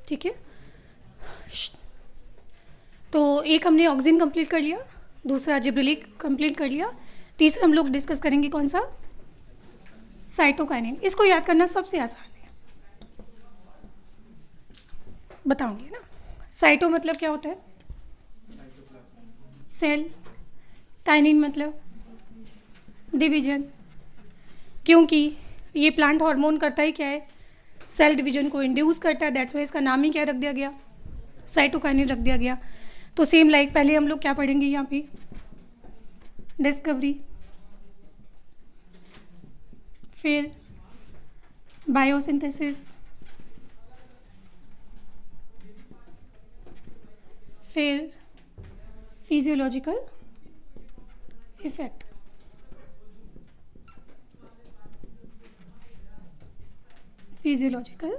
ठीक है, तो एक हमने ऑक्सीजन कंप्लीट कर लिया, दूसरा जिब्रेलिक कंप्लीट कर लिया, तीसरा हम लोग डिस्कस करेंगे कौन सा, साइटोकाइनिन। इसको याद करना सबसे आसान है, बताऊंगी ना। साइटो मतलब क्या होता है, सेल, काइनिन मतलब डिवीजन, क्योंकि ये प्लांट हार्मोन करता ही क्या है, सेल डिवीजन को इंड्यूस करता है, दैट्स वाई इसका नाम ही क्या रख दिया गया, साइटोकाइनिन रख दिया गया। तो सेम लाइक पहले हम लोग क्या पढ़ेंगे यहाँ पे, डिस्कवरी, फिर बायोसिंथेसिस, फिर फिजियोलॉजिकल इफेक्ट। Physiological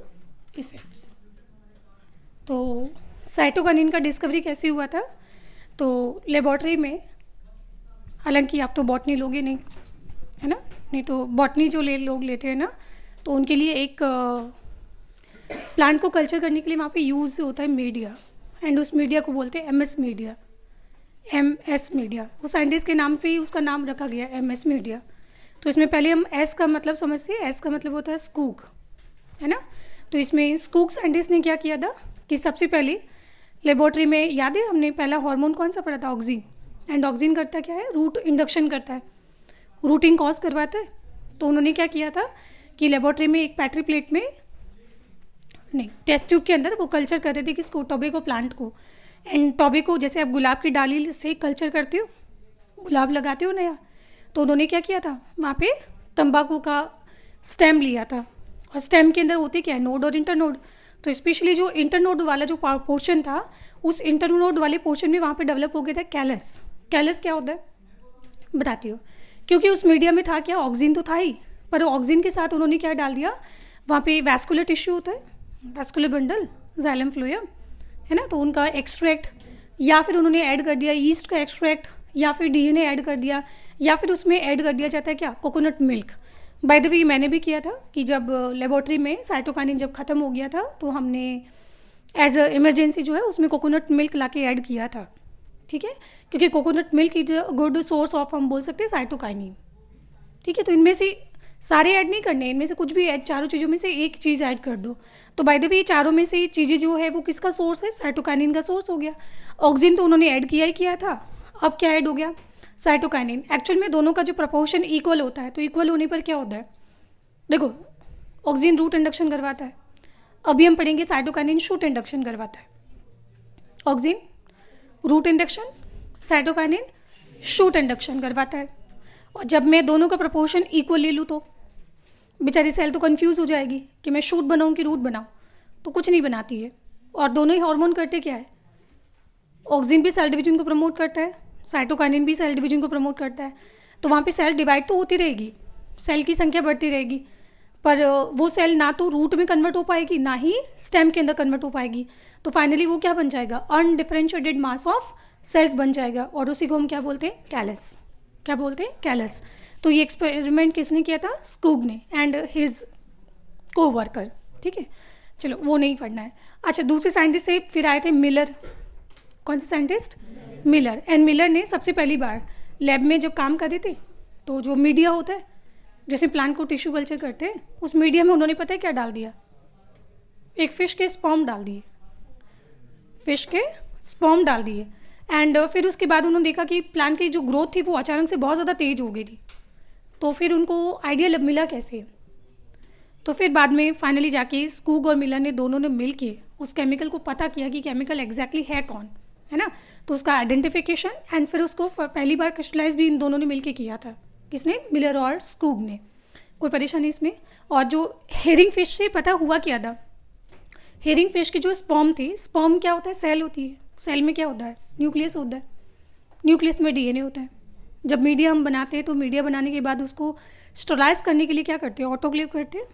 effects. तो साइटोकाइनिन का डिस्कवरी कैसे हुआ था, तो लेबॉर्ट्री में, हालांकि आप तो बॉटनी लोगे नहीं, है ना, नहीं तो बॉटनी जो लोग लेते हैं ना, तो उनके लिए एक प्लांट को कल्चर करने के लिए वहाँ पे यूज़ होता है मीडिया, एंड उस मीडिया को बोलते हैं एमएस मीडिया, एमएस मीडिया, वो साइंटिस्ट के नाम पे ही उसका नाम रखा गया एमएस मीडिया। तो इसमें पहले हम एस का मतलब समझते हैं, एस का मतलब होता है स्कूक, है ना। तो इसमें स्कूक साइंटिस्ट ने क्या किया था कि सबसे पहले लेबोरेटरी में, याद है हमने पहला हार्मोन कौन सा पढ़ा था, ऑक्सीन, एंड ऑक्सीन करता क्या है, रूट इंडक्शन करता है, रूटिंग कॉज करवाता है। तो उन्होंने क्या किया था कि लेबोरेटरी में एक पैट्री प्लेट में, नहीं टेस्ट ट्यूब के अंदर वो कल्चर कर रहे थे किसको, टोबैको प्लांट को। एंड टोबैको जैसे आप गुलाब की डाली से कल्चर करते हो, गुलाब लगाते हो नया, तो उन्होंने क्या किया था, वहाँ पे तंबाकू का स्टेम लिया था, और स्टेम के अंदर होते क्या है, नोड और इंटरनोड। तो स्पेशली जो इंटरनोड वाला जो पोर्शन था, उस इंटरनोड वाले पोर्शन में वहाँ पे डेवलप हो गया था कैलस। कैलस क्या होता है बताती हो, क्योंकि उस मीडिया में था क्या, ऑक्सीजन तो था ही, पर ऑक्सीजन के साथ उन्होंने क्या डाल दिया, वहाँ पे वैस्कुलर टिश्यू होता है, वैस्कुलर बंडल, जाइलम फ्लोएम, है ना, तो उनका एक्सट्रैक्ट, या फिर उन्होंने ऐड कर दिया ईस्ट का एक्सट्रैक्ट, या फिर डीएनए ऐड कर दिया, या फिर उसमें ऐड कर दिया जाता है क्या, coconut milk. By the way मैंने भी किया था कि जब लेबोरेटरी में साइटोकाइनिन जब ख़त्म हो गया था, तो हमने एज अ इमरजेंसी जो है उसमें कोकोनट मिल्क ला के ऐड किया था, ठीक है, क्योंकि coconut milk is a good source of, हम बोल सकते हैं साइटोकाइनिन, ठीक है। तो इनमें से सारे ऐड नहीं करने, इनमें से कुछ भी ऐड, चारों चीज़ों में से एक चीज़ ऐड कर दो। तो बाय द वे चारों में से चीज़ें जो है वो किसका सोर्स है, साइटोकाइनिन का सोर्स हो गया। ऑक्सीजन तो उन्होंने ऐड किया ही किया था, अब क्या ऐड हो गया, साइटोकाइनिन। एक्चुअल में दोनों का जो प्रपोर्शन इक्वल होता है, तो इक्वल होने पर क्या होता है, देखो ऑक्सीजन रूट इंडक्शन करवाता है, अभी हम पढ़ेंगे साइटोकाइनिन शूट इंडक्शन करवाता है। Oxygen root induction, cytokinin shoot induction करवाता है। और जब मैं दोनों का प्रपोर्शन इक्वल ले लूँ तो बेचारी सेल तो कंफ्यूज हो जाएगी कि मैं शूट बनाऊँ कि रूट बनाऊँ, तो कुछ नहीं बनाती है। और दोनों ही हार्मोन करते क्या है, ऑक्सीजन भी सेल डिवीजन को प्रमोट करता है, साइटोकाइनिन भी सेल डिवीजन को प्रमोट करता है। तो वहाँ पे सेल डिवाइड तो होती रहेगी, सेल की संख्या बढ़ती रहेगी, पर वो सेल ना तो रूट में कन्वर्ट हो पाएगी, ना ही स्टेम के अंदर कन्वर्ट हो पाएगी। तो फाइनली वो क्या बन जाएगा, अनडिफरेंशिएटेड मास ऑफ सेल्स बन जाएगा, और उसी को हम क्या बोलते हैं, कैलस। क्या बोलते हैं, कैलस। तो ये एक्सपेरिमेंट किसने किया था, स्कूग ने एंड हिज को वर्कर, ठीक है। चलो वो नहीं पढ़ना है। अच्छा, दूसरे साइंटिस्ट से फिर आए थे मिलर। कौन से साइंटिस्ट, मिलर। एंड मिलर ने सबसे पहली बार लैब में जब काम कर रहे थे, तो जो मीडिया होता है जैसे प्लांट को टिश्यू कल्चर करते हैं, उस मीडिया में उन्होंने पता है क्या डाल दिया, एक फिश के स्पर्म डाल दिए, फिश के स्पर्म डाल दिए। एंड फिर उसके बाद उन्होंने देखा कि प्लांट की जो ग्रोथ थी वो अचानक से बहुत ज़्यादा तेज हो गई थी। तो फिर उनको आइडिया मिला कैसे, तो फिर बाद में फाइनली जाके स्कूग और मिलर ने दोनों ने मिल के उस केमिकल को पता किया कि केमिकल एग्जैक्टली है कौन, है ना। तो उसका आइडेंटिफिकेशन एंड फिर उसको पहली बार क्रिस्टलाइज भी इन दोनों ने मिल के किया था, किसने, मिलर और स्कूग ने। कोई परेशानी इसमें। और जो हेरिंग फिश से पता हुआ क्या था, हेरिंग फिश की जो स्पर्म थी, स्पर्म क्या होता है, सेल होती है, सेल में क्या होता है, न्यूक्लियस होता है, न्यूक्लियस में डीएनए होता है। जब मीडिया हम बनाते हैं तो मीडिया बनाने के बाद उसको स्टरलाइज करने के लिए क्या करते हैं, ऑटोक्लेव करते हैं।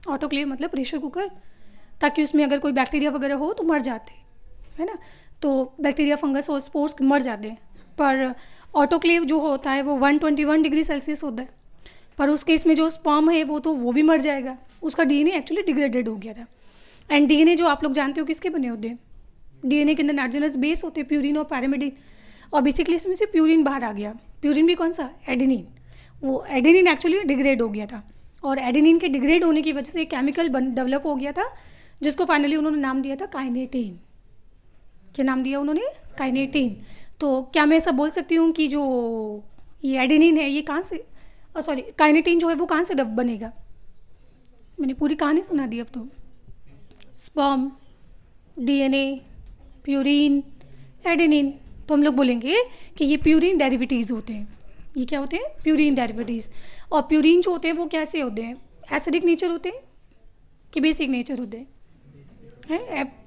ऑटोक्लेव मतलब प्रेशर कुकर, ताकि उसमें अगर कोई बैक्टीरिया वगैरह हो तो मर जाते हैं, है ना। तो बैक्टीरिया, फंगस और स्पोर्स मर जाते हैं। पर ऑटोक्लेव जो होता है वो 121 डिग्री सेल्सियस होता है, पर उसके इसमें जो स्पर्म है वो भी मर जाएगा, उसका डीएनए एक्चुअली डिग्रेडेड हो गया था। एंड डीएनए जो आप लोग जानते हो किसके बने होते हैं, डीएनए के अंदर नाइट्रोजनस बेस होते हैं, प्यूरिन और पैरामिडिन, और बेसिकली इसमें से प्यूरिन बाहर आ गया। प्यूरिन भी कौन सा, एडेनिन। वो एडेनिन एक्चुअली डिग्रेड हो गया था, और एडेनिन के डिग्रेड होने की वजह से एक केमिकल डेवलप हो गया था जिसको फाइनली उन्होंने नाम दिया था काइनेटीन। क्या नाम दिया उन्होंने, काइनेटीन। तो क्या मैं ऐसा बोल सकती हूँ कि जो ये एडेनिन है ये कहाँ से, सॉरी काइनेटीन जो है वो कहाँ से बनेगा, मैंने पूरी कहानी सुना दी अब तो। Sperm, DNA, purine, adenine. तो हम लोग बोलेंगे कि ये प्यूरिन डेरिवेटिव्स होते हैं। ये क्या होते हैं, प्यूरिन डेरिवेटिव्स। और प्यूरिन जो होते हैं वो कैसे होते हैं, एसिडिक नेचर होते हैं कि बेसिक नेचर होते हैं,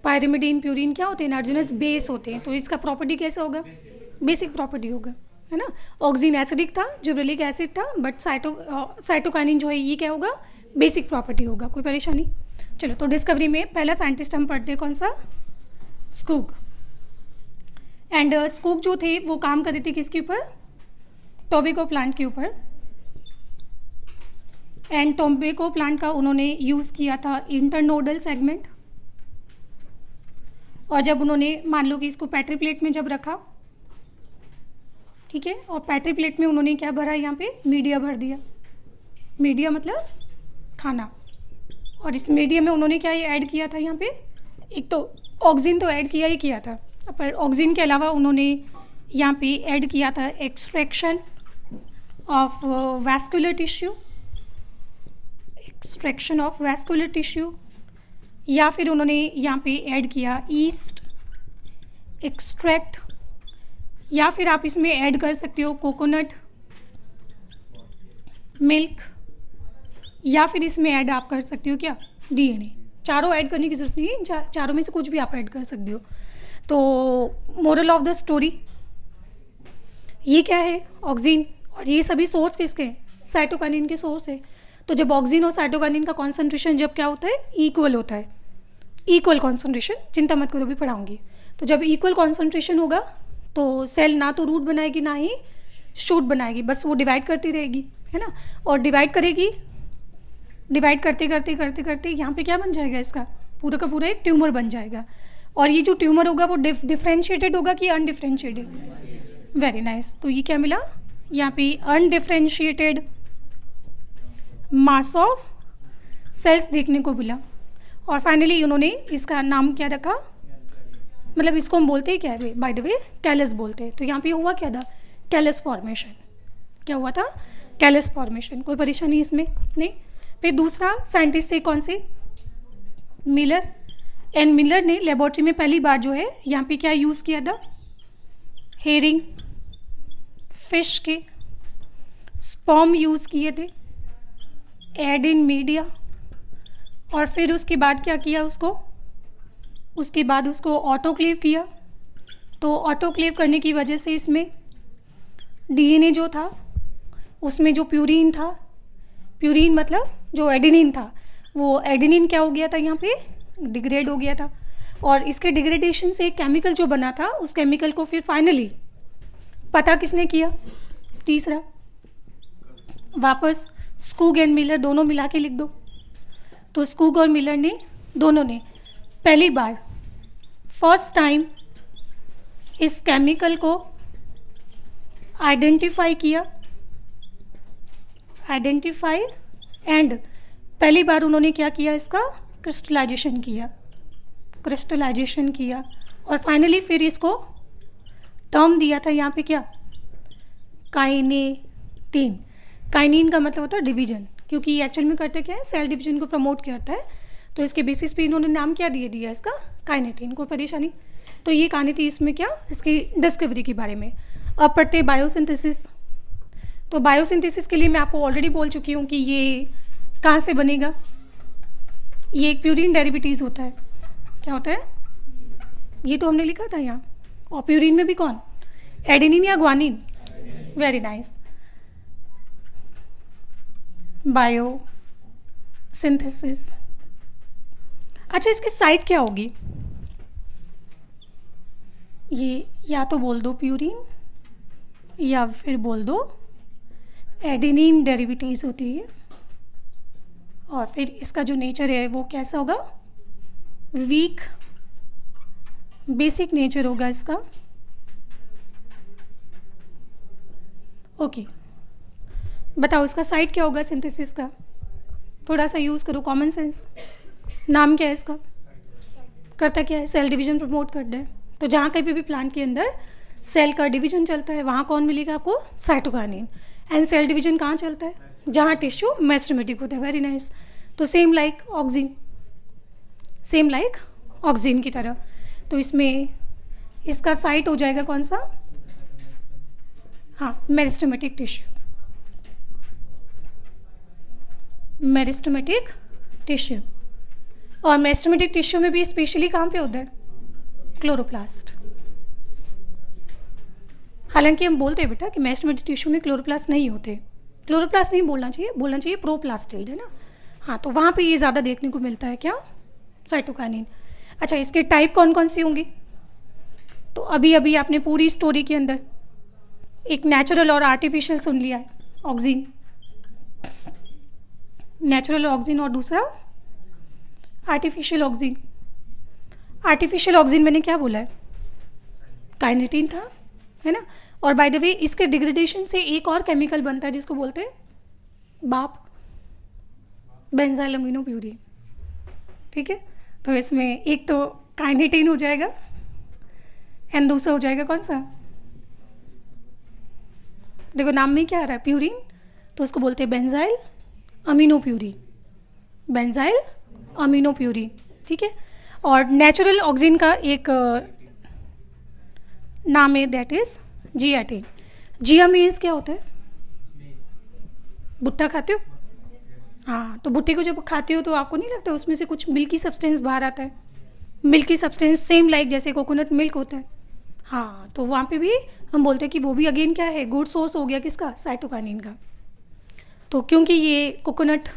पायरिमिडीन प्यूरिन क्या होते हैं, नाइट्रोजनस बेस होते हैं। तो इसका प्रॉपर्टी कैसा होगा, बेसिक प्रॉपर्टी होगा, है ना। ऑक्सीजन एसिडिक था, जिब्रेलिक एसिड था, बट साइटोकाइनिन जो है ये क्या होगा, बेसिक प्रॉपर्टी होगा। कोई परेशानी। चलो, तो डिस्कवरी में पहला साइंटिस्ट हम पढ़ते हैं कौन सा, स्कूक। एंड स्कूक जो थे वो काम कर रहे थे किसके ऊपर, टोबैको प्लांट के ऊपर। एंड टोबैको प्लांट का उन्होंने यूज़ किया था इंटरनोडल सेगमेंट। और जब उन्होंने मान लो कि इसको पैट्री प्लेट में जब रखा, ठीक है, और पैट्री प्लेट में उन्होंने क्या भरा, यहाँ पे मीडिया भर दिया। मीडिया मतलब खाना। और इस मीडिया में उन्होंने क्या ऐड किया था, यहाँ पे एक तो ऑक्सीजन तो ऐड किया ही किया था, पर ऑक्सीजन के अलावा उन्होंने यहाँ पे ऐड किया था extraction of vascular tissue, extraction of vascular tissue, या फिर उन्होंने यहाँ पे ऐड किया ईस्ट एक्सट्रैक्ट, या फिर आप इसमें ऐड कर सकते हो कोकोनट मिल्क, या फिर इसमें ऐड आप कर सकते हो क्या, डीएनए। चारों ऐड करने की जरूरत नहीं है, चारों में से कुछ भी आप ऐड कर सकते हो। तो मोरल ऑफ द स्टोरी ये क्या है, ऑक्सीजन। और ये सभी सोर्स किसके हैं, साइटोकाइनिन के सोर्स है। तो जब ऑक्सीजन और साइटोकाइनिन का कॉन्सेंट्रेशन जब क्या होता है, इक्वल होता है, इक्वल कॉन्सेंट्रेशन, चिंता मत करो भी पढ़ाऊंगी। तो जब इक्वल कॉन्सेंट्रेशन होगा तो सेल ना तो रूट बनाएगी ना ही शूट बनाएगी, बस वो डिवाइड करती रहेगी, है ना। और डिवाइड करेगी, डिवाइड करते करते करते करते यहाँ पे क्या बन जाएगा, इसका पूरा का पूरा एक ट्यूमर बन जाएगा। और ये जो ट्यूमर होगा वो डिफरेंशिएटेड होगा कि अनडिफरेंशिएटेड, वेरी नाइस। तो ये क्या मिला, यहाँ पे अनडिफरेंशिएटेड मास ऑफ सेल्स देखने को मिला। और फाइनली उन्होंने इसका नाम क्या रखा, मतलब इसको हम बोलते हैं क्या है, बाय द वे कैलस बोलते हैं। तो यहाँ पे हुआ क्या था, कैलस फॉर्मेशन। क्या हुआ था, कैलस फॉर्मेशन। कोई परेशानी इसमें नहीं। फिर दूसरा साइंटिस्ट है कौन से, मिलर। एंड मिलर ने लेबोरेटरी में पहली बार जो है यहाँ पे क्या यूज़ किया था, हेरिंग फिश के स्पर्म यूज़ किए थे, ऐड इन मीडिया। और फिर उसके बाद क्या किया, उसके बाद उसको ऑटोक्लेव किया। तो ऑटोक्लेव करने की वजह से इसमें डीएनए जो था उसमें जो प्यूरिन था, प्यूरिन मतलब जो एडेनिन था, वो एडेनिन क्या हो गया था, यहाँ पे डिग्रेड हो गया था। और इसके डिग्रेडेशन से एक केमिकल जो बना था, उस केमिकल को फिर फाइनली पता किसने किया, तीसरा वापस स्कूग एंड मिलर दोनों मिला के लिख दो। तो स्कूग और मिलर ने दोनों ने पहली बार फर्स्ट टाइम इस केमिकल को आइडेंटिफाई किया, आइडेंटिफाई, एंड पहली बार उन्होंने क्या किया, इसका क्रिस्टलाइजेशन किया, क्रिस्टलाइजेशन किया। और फाइनली फिर इसको टर्म दिया था यहाँ पे क्या, काइनेटीन। काइनिन का मतलब होता है डिवीजन, क्योंकि एक्चुअल में करते क्या है, सेल डिवीजन को प्रमोट करता है। तो इसके बेसिस पे इन्होंने नाम क्या दिया इसका, काइनेटीन। कोई परेशानी। तो ये कहानी थी इसमें क्या, इसकी डिस्कवरी के बारे में। अब पढ़ते बायोसिंथेसिस। तो बायोसिंथेसिस के लिए मैं आपको ऑलरेडी बोल चुकी हूँ कि ये कहाँ से बनेगा, ये एक प्यूरिन डेरिवेटिव्स होता है। क्या होता है, ये तो हमने लिखा था यहाँ। और प्यूरिन में भी कौन, एडेनिन या ग्वानिन, वेरी नाइस। बायोसिंथेसिस। अच्छा, इसकी साइट क्या होगी, ये या तो बोल दो प्यूरिन या फिर बोल दो एडेनिन डेरिवेटिव्स होती है। और फिर इसका जो नेचर है वो कैसा होगा, वीक बेसिक नेचर होगा इसका। ओके बताओ इसका साइट क्या होगा सिंथेसिस का, थोड़ा सा यूज़ करो कॉमन सेंस। नाम क्या है इसका, करता क्या है, सेल डिवीजन प्रमोट करता है। तो जहाँ कहीं भी प्लांट के अंदर सेल का डिवीजन चलता है वहाँ कौन मिलेगा आपको, साइटोकाइनिन। एंड सेल डिवीजन कहाँ चलता है, जहाँ टिश्यू मेरिस्टेमेटिक होता है। Very nice. तो same like auxin, same like auxin की तरह। तो इसमें इसका साइट हो जाएगा कौन सा, हाँ मेरिस्टेमेटिक टिश्यू, मेरिस्टेमेटिक टिश्यू। और मेरिस्टेमेटिक टिश्यू में भी स्पेशली कहाँ पे होता है, क्लोरोप्लास्ट। हालांकि हम बोलते हैं बेटा कि मेरिस्टेमेटिक टिश्यू में क्लोरोप्लास्ट नहीं होते, क्लोरोप्लास्ट नहीं बोलना चाहिए, बोलना चाहिए प्रोप्लास्टिड, है ना। हाँ तो वहाँ पे ये ज़्यादा देखने को मिलता है क्या, साइटोकाइनिन। अच्छा इसके टाइप कौन कौन सी होंगी, तो अभी अभी आपने पूरी स्टोरी के अंदर एक नेचुरल और आर्टिफिशियल सुन लिया है, ऑक्सीन, नेचुरल ऑक्सीन और दूसरा आर्टिफिशियल ऑक्सीन। आर्टिफिशियल ऑक्सीन मैंने क्या बोला है, काइनेटिन था, है ना। और बाय द वे इसके डिग्रेडेशन से एक और केमिकल बनता है जिसको बोलते हैं बाप, बेंजाइल अमीनो प्यूरीन। ठीक है, तो इसमें एक तो काइनेटिन हो जाएगा एंड दूसरा हो जाएगा कौन सा, देखो नाम में क्या आ रहा है प्यूरीन, तो उसको बोलते हैं benzyl amino purine, benzyl amino purine. ठीक है, और नेचुरल ऑक्सीन का एक नाम है that is zeatin. Zea means क्या होता है, भुट्टा खाते हो, हाँ तो भुट्टे को जब खाते हो तो आपको नहीं लगता उसमें से कुछ मिल्की सब्सटेंस बाहर आता है, मिल्की सब्सटेंस सेम लाइक जैसे कोकोनट मिल्क होता है। हाँ तो वहाँ पे भी हम बोलते हैं कि वो भी अगेन क्या है, गुड सोर्स हो गया किसका, साइटोकाइनिन का। तो क्योंकि ये कोकोनट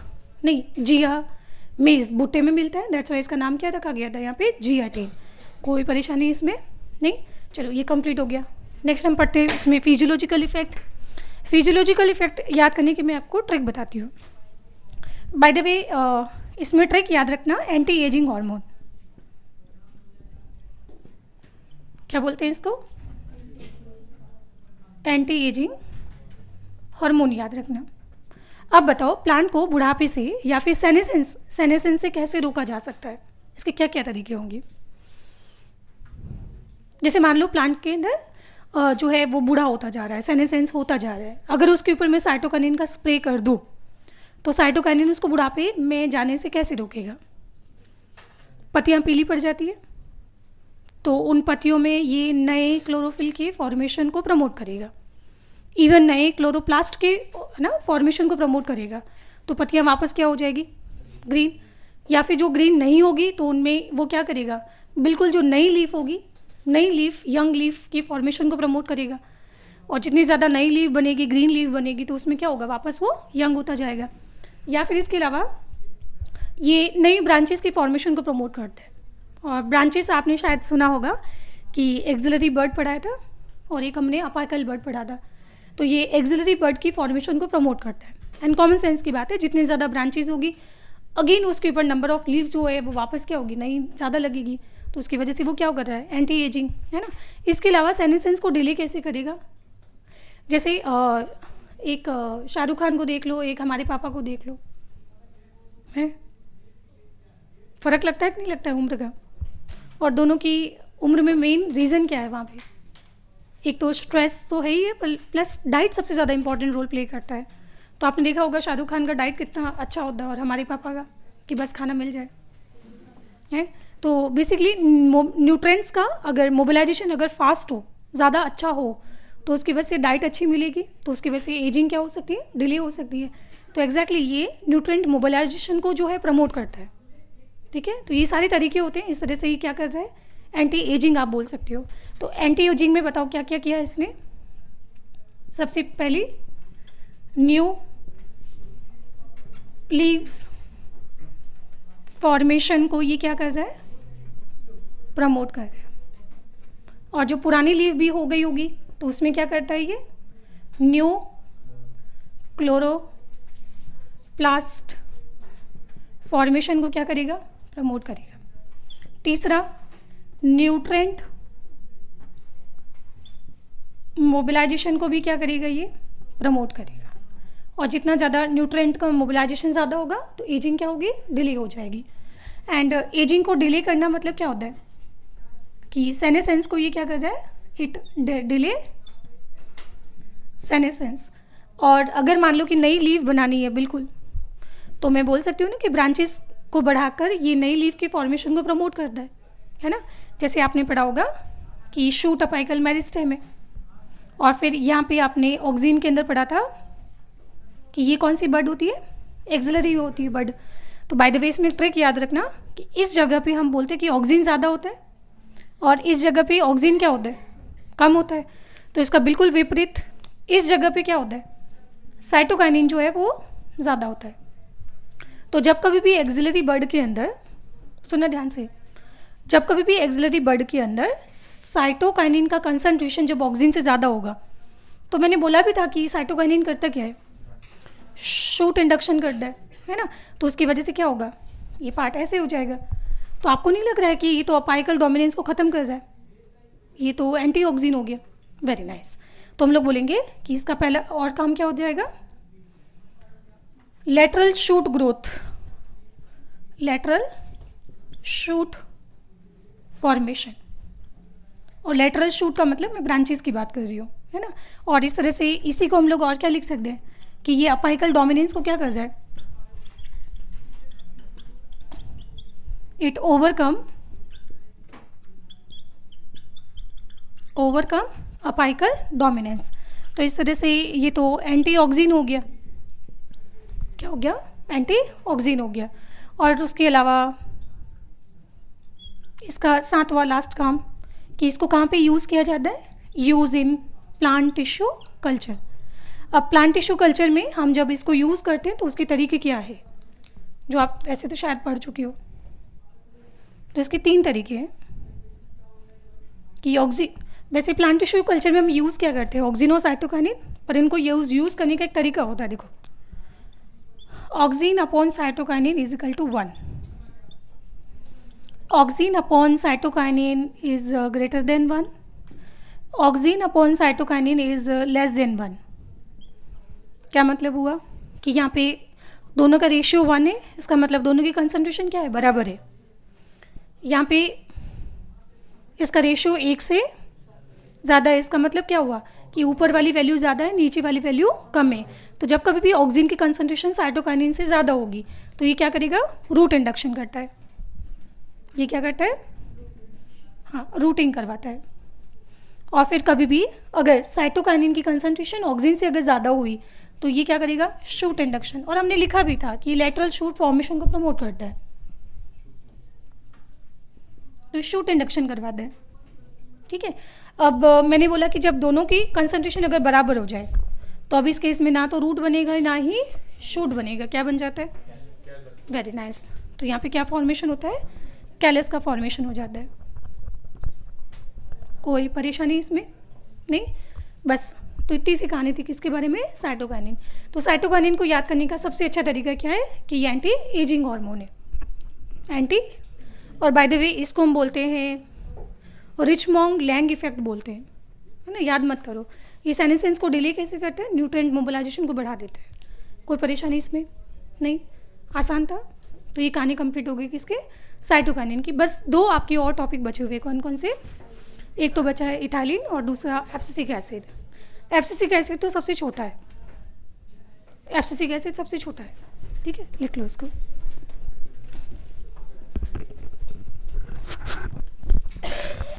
नहीं, जिया मेज भुट्टे में मिलता है, दैट्स वाई इसका नाम क्या रखा गया था यहाँ पे, जियाटिन। कोई परेशानी इसमें नहीं। चलो ये कंप्लीट हो गया। नेक्स्ट हम पढ़ते हैं इसमें फिजियोलॉजिकल इफेक्ट। फिजियोलॉजिकल इफेक्ट याद करने की मैं आपको ट्रिक बताती हूँ। बाय द वे इसमें ट्रिक याद रखना, एंटी एजिंग हार्मोन, क्या बोलते हैं इसको, एंटी एजिंग हार्मोन याद रखना। अब बताओ प्लांट को बुढ़ापे से या फिर सेनेसेंस से कैसे रोका जा सकता है, इसके क्या क्या तरीके होंगे। जैसे मान लो प्लांट के अंदर जो है वो बूढ़ा होता जा रहा है, सेनेसेंस होता जा रहा है, अगर उसके ऊपर मैं साइटोकाइनिन का स्प्रे कर दूँ तो साइटोकाइनिन उसको बुढ़ापे में जाने से कैसे रोकेगा। पत्तियाँ पीली पड़ जाती है तो उन पत्तियों में ये नए क्लोरोफिल के फॉर्मेशन को प्रमोट करेगा, इवन नए क्लोरोप्लास्ट के ना फॉर्मेशन को प्रमोट करेगा। तो पत्तियाँ वापस क्या हो जाएगी, ग्रीन। या फिर जो ग्रीन नहीं होगी तो उनमें वो क्या करेगा, बिल्कुल जो नई लीफ होगी, नई लीफ यंग लीफ की फॉर्मेशन को प्रमोट करेगा। और जितनी ज़्यादा नई लीफ बनेगी, ग्रीन लीफ बनेगी, तो उसमें क्या होगा, वापस वो यंग होता जाएगा। या फिर इसके अलावा ये नई ब्रांचेस की फॉर्मेशन को प्रमोट करते हैं। और ब्रांचेस आपने शायद सुना होगा कि एक्सिलरी बर्ड पढ़ाया था और एक हमने अपाकल बर्ड पढ़ा था। तो ये एक्सिलरी बर्ड की फॉर्मेशन को प्रमोट करता है। एंड कॉमन सेंस की बात है, जितनी ज़्यादा ब्रांचेस होगी अगेन उसके ऊपर नंबर ऑफ लीव्स जो है वो वापस क्या होगी, नई ज़्यादा लगेगी। तो उसकी वजह से वो क्या कर रहा है, एंटी एजिंग, है ना। इसके अलावा सेनेसेंस को डिले कैसे करेगा, जैसे एक शाहरुख खान को देख लो, एक हमारे पापा को देख लो, है फ़र्क लगता है कि नहीं लगता है उम्र का। और दोनों की उम्र में मेन रीज़न क्या है वहाँ पे, एक तो स्ट्रेस तो है ही है, प्लस डाइट सबसे ज़्यादा इंपॉर्टेंट रोल प्ले करता है। तो आपने देखा होगा शाहरुख खान का डाइट कितना अच्छा होता है और हमारे पापा का कि बस खाना मिल जाए, है। तो बेसिकली न्यूट्रिएंट्स का अगर मोबिलाइजेशन अगर फास्ट हो, ज़्यादा अच्छा हो, तो उसकी वजह से डाइट अच्छी मिलेगी, तो उसकी वजह से एजिंग क्या हो सकती है, डिले हो सकती है। तो एग्जैक्टली ये न्यूट्रिएंट मोबिलाइजेशन को जो है प्रमोट करता है। ठीक है, तो ये सारे तरीके होते हैं, इस तरह से ये क्या कर रहा है, एंटी एजिंग आप बोल सकते हो। तो एंटी एजिंग में बताओ क्या क्या किया है इसने। सबसे पहली न्यू लीव्स फॉर्मेशन को ये क्या कर रहा है, प्रमोट कर रहा है। और जो पुरानी लीव भी हो गई होगी तो उसमें क्या करता है ये, न्यू क्लोरोप्लास्ट फॉर्मेशन को क्या करेगा, प्रमोट करेगा। तीसरा, न्यूट्रेंट मोबिलाइजेशन को भी क्या करेगा, ये प्रमोट करेगा। और जितना ज़्यादा न्यूट्रेंट का मोबिलाइजेशन ज़्यादा होगा तो एजिंग क्या होगी, डिले हो जाएगी। एंड एजिंग को डिले करना मतलब क्या होता है कि सेनेसेंस को ये क्या कर रहा है, इट डिले सेनेसेंस। और अगर मान लो कि नई लीफ बनानी है बिल्कुल, तो मैं बोल सकती हूँ ना कि ब्रांचेस को बढ़ाकर ये नई लीफ के फॉर्मेशन को प्रमोट करता है ना। जैसे आपने पढ़ा होगा कि शूट अपाइकल मेरिस्टेम है, और फिर यहाँ पे आपने ऑक्सीन के अंदर पढ़ा था कि ये कौन सी बर्ड होती है, एक्सिलरी होती है बर्ड। तो बाय द वे इसमें ट्रिक याद रखना कि इस जगह पे हम बोलते हैं कि ऑक्सीन ज़्यादा होता है और इस जगह पे ऑक्सीन क्या होता है, कम होता है। तो इसका बिल्कुल विपरीत, इस जगह पे क्या होता है, साइटोकाइनिन जो है वो ज़्यादा होता है। तो जब कभी भी एक्सिलरी बर्ड के अंदर, सुनना ध्यान से, जब कभी भी एक्सिलरी बर्ड के अंदर साइटोकाइनिन का कंसंट्रेशन जब ऑक्सीन से ज़्यादा होगा, तो मैंने बोला भी था कि साइटोकाइनिन करता क्या है, शूट इंडक्शन करता है ना। तो उसकी वजह से क्या होगा, ये पार्ट ऐसे हो जाएगा। तो आपको नहीं लग रहा है कि ये तो अपाइकल डोमिनेंस को ख़त्म कर रहा है, ये तो एंटी ऑक्सीन हो गया। Very nice. तो हम लोग बोलेंगे कि इसका पहला और काम क्या हो जाएगा, lateral shoot growth, lateral shoot formation. और लेटरल शूट का मतलब मैं ब्रांचेस की बात कर रही हूँ, है ना। और इस तरह से इसी को हम लोग और क्या लिख सकते हैं कि ये अपाइकल डोमिनेंस को क्या कर रहा है, इट ओवरकम अपाइकल डोमिनेंस। तो इस तरह से ये तो एंटी ऑक्सीन हो गया, क्या हो गया, एंटी ऑक्सीन हो गया। और उसके अलावा इसका सातवां लास्ट काम कि इसको कहाँ पे यूज़ किया जाता है, use in plant tissue culture. अब प्लांट टिश्यू कल्चर में हम जब इसको यूज़ करते हैं तो उसके तरीके क्या है, जो आप वैसे तो शायद पढ़ चुके हो। तो इसके 3 तरीके हैं कि वैसे प्लांट टिश्यू कल्चर में हम यूज़ क्या करते हैं, ऑक्सीन और साइटोकाइनिन, पर इनको यूज़ करने का एक तरीका होता है। देखो, auxin upon cytokinin is equal to 1, auxin upon cytokinin is greater than 1, auxin upon cytokinin is less than 1। क्या मतलब हुआ कि यहाँ पे दोनों का रेशियो 1 है, इसका मतलब दोनों की कंसंट्रेशन क्या है, बराबर है। यहाँ पे इसका रेशियो 1 से ज़्यादा है, इसका मतलब क्या हुआ कि ऊपर वाली वैल्यू ज़्यादा है, नीचे वाली वैल्यू कम है। तो जब कभी भी ऑक्सीन की कंसंट्रेशन साइटोकाइनिन से ज़्यादा होगी तो ये क्या करेगा, रूट इंडक्शन करता है। ये क्या करता है, हाँ, रूटिंग करवाता है। और फिर कभी भी अगर साइटोकाइनिन की कंसंट्रेशन ऑक्सीन से अगर ज़्यादा हुई तो ये क्या करेगा, शूट इंडक्शन। और हमने लिखा भी था कि लेटरल शूट फॉर्मेशन को प्रमोट करता है, तो शूट इंडक्शन करवाता है। ठीक है। अब मैंने बोला कि जब दोनों की कंसंट्रेशन अगर बराबर हो जाए तो अब इस केस में ना तो रूट बनेगा ना ही शूट बनेगा, क्या बन जाता है, वेरी नाइस। तो यहाँ पे क्या फॉर्मेशन होता है, कैलस का फॉर्मेशन हो जाता है। कोई परेशानी इसमें नहीं, बस तो इतनी सी कहानी थी किसके बारे में, साइटोकाइनिन। तो साइटोकाइनिन को याद करने का सबसे अच्छा तरीका क्या है कि ये एंटी एजिंग हार्मोन है, एंटी। और बाय द वे इसको हम बोलते हैं रिचमोंड लैंग इफेक्ट बोलते हैं, है ना, याद मत करो। ये सेनेसेंस को डिले कैसे करते हैं, न्यूट्रिएंट मोबिलाइजेशन को बढ़ा देते हैं। कोई परेशानी इसमें नहीं, आसान था। तो ये कहानी कंप्लीट हो गई किसके, साइटोकाइनिन की। बस 2 आपके और टॉपिक बचे हुए, कौन कौन से, एक तो बचा है इथाइलिन और दूसरा एब्सिसिक एसिड। एब्सिसिक एसिड तो सबसे छोटा है, एब्सिसिक एसिड सबसे छोटा है, ठीक है, लिख लो इसको।